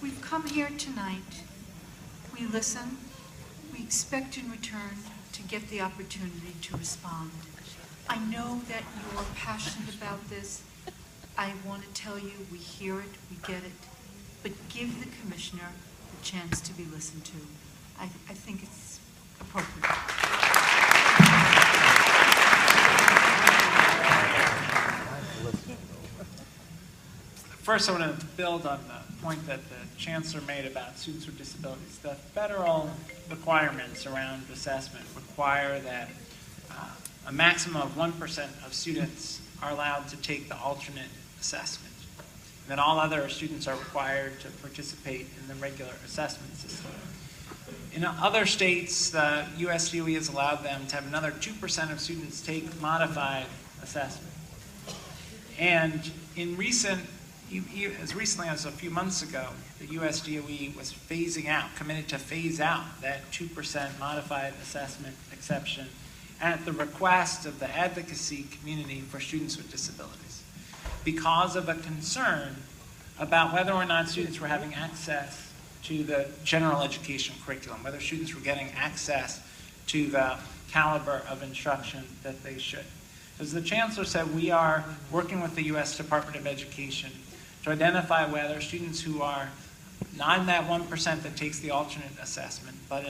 We've come here tonight. We listen. We expect in return to get the opportunity to respond. I know that you're passionate about this. I want to tell you, we hear it, we get it, but give the commissioner the chance to be listened to. I think it's appropriate. First, I want to build on the point that the Chancellor made about students with disabilities. The federal requirements around assessment require that a maximum of 1% of students are allowed to take the alternate assessment. And then all other students are required to participate in the regular assessment system. In other states, the USDOE has allowed them to have another 2% of students take modified assessment. And in as recently as a few months ago, the USDOE was committed to phase out that 2% modified assessment exception at the request of the advocacy community for students with disabilities, because of a concern about whether or not students were having access to the general education curriculum, whether students were getting access to the caliber of instruction that they should. As the Chancellor said, we are working with the U.S. Department of Education to identify whether students who are not in that 1% that takes the alternate assessment, but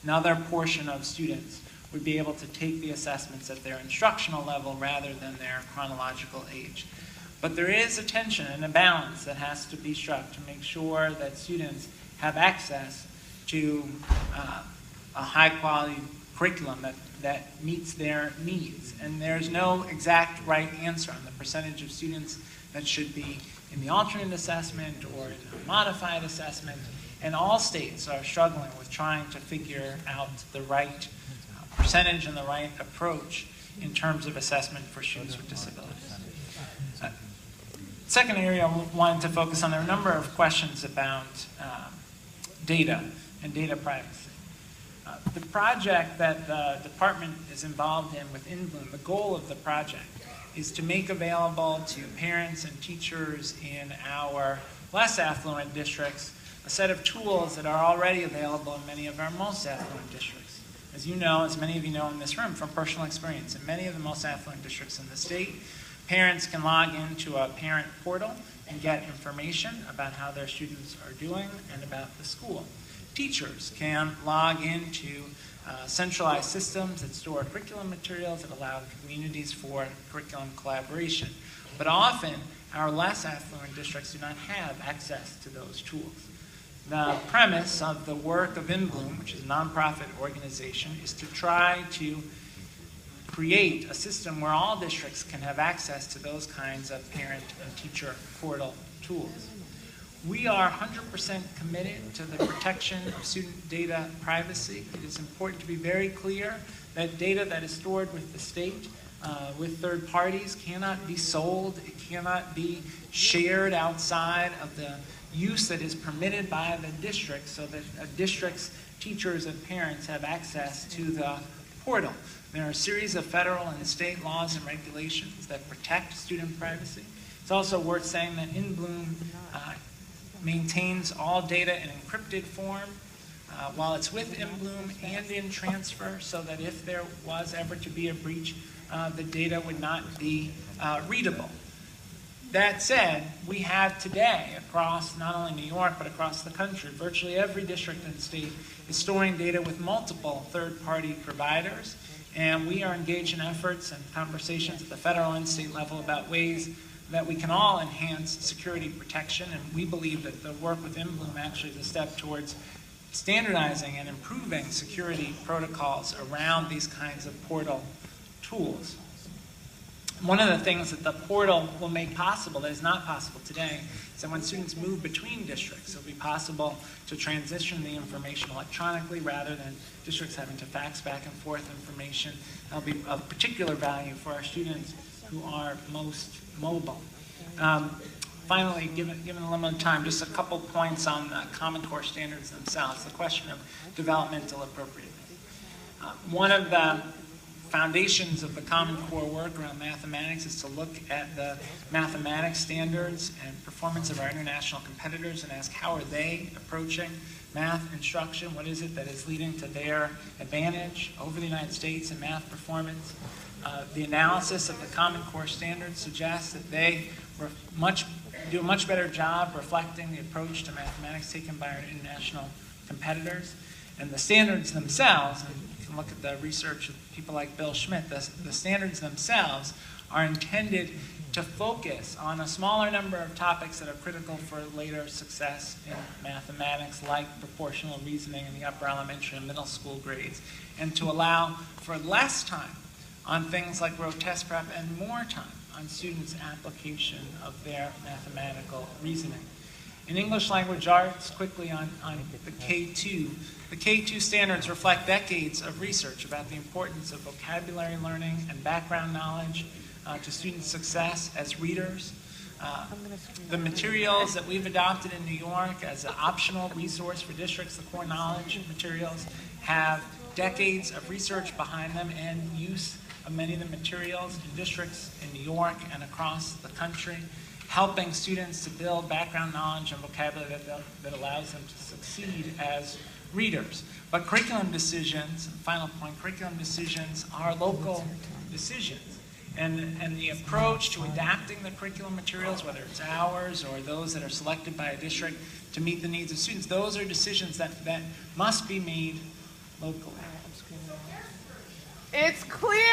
another portion of students would be able to take the assessments at their instructional level rather than their chronological age. But there is a tension and a balance that has to be struck to make sure that students have access to a high-quality curriculum that meets their needs. And there's no exact right answer on the percentage of students that should be in the alternate assessment or in a modified assessment. And all states are struggling with trying to figure out the right percentage and the right approach in terms of assessment for students with disabilities. Second area I wanted to focus on, there are a number of questions about data and data privacy. The project that the department is involved in with InBloom, the goal of the project is to make available to parents and teachers in our less affluent districts a set of tools that are already available in many of our most affluent districts. As you know, as many of you know in this room from personal experience, in many of the most affluent districts in the state, parents can log into a parent portal and get information about how their students are doing and about the school. Teachers can log into centralized systems that store curriculum materials that allow communities for curriculum collaboration. But often, our less affluent districts do not have access to those tools. The premise of the work of InBloom, which is a nonprofit organization, is to try to create a system where all districts can have access to those kinds of parent and teacher portal tools. We are 100% committed to the protection of student data privacy. It is important to be very clear that data that is stored with the state, with third parties, cannot be sold. It cannot be shared outside of the use that is permitted by the district, so that a district's teachers and parents have access to the portal. There are a series of federal and state laws and regulations that protect student privacy. It's also worth saying that InBloom maintains all data in encrypted form while it's with InBloom and in transfer, so that if there was ever to be a breach, the data would not be readable. That said, we have today across not only New York but across the country, virtually every district in the state is storing data with multiple third-party providers, and we are engaged in efforts and conversations at the federal and state level about ways that we can all enhance security protection, and we believe that the work with InBloom actually is a step towards standardizing and improving security protocols around these kinds of portal tools. One of the things that the portal will make possible that is not possible today is that when students move between districts, it'll be possible to transition the information electronically rather than districts having to fax back and forth information. That'll be of particular value for our students who are most mobile. Finally, given a limited time, just a couple points on the Common Core standards themselves, the question of developmental appropriateness. One of the foundations of the Common Core work around mathematics is to look at the mathematics standards and performance of our international competitors and ask how are they approaching math instruction? What is it that is leading to their advantage over the United States in math performance? The analysis of the Common Core standards suggests that they do a much better job reflecting the approach to mathematics taken by our international competitors. And the standards themselves, and you can look at the research of people like Bill Schmidt, the standards themselves are intended to focus on a smaller number of topics that are critical for later success in mathematics, like proportional reasoning in the upper elementary and middle school grades, and to allow for less time on things like rote test prep and more time on students' application of their mathematical reasoning. In English language arts, quickly on the K2, the K2 standards reflect decades of research about the importance of vocabulary learning and background knowledge to student success as readers. The materials that we've adopted in New York as an optional resource for districts, the core knowledge materials, have decades of research behind them and use of many of the materials in districts in New York and across the country, helping students to build background knowledge and vocabulary that allows them to succeed as readers. But curriculum decisions, final point, curriculum decisions are local decisions. And the approach to adapting the curriculum materials, whether it's ours or those that are selected by a district to meet the needs of students, those are decisions that must be made locally. It's clear.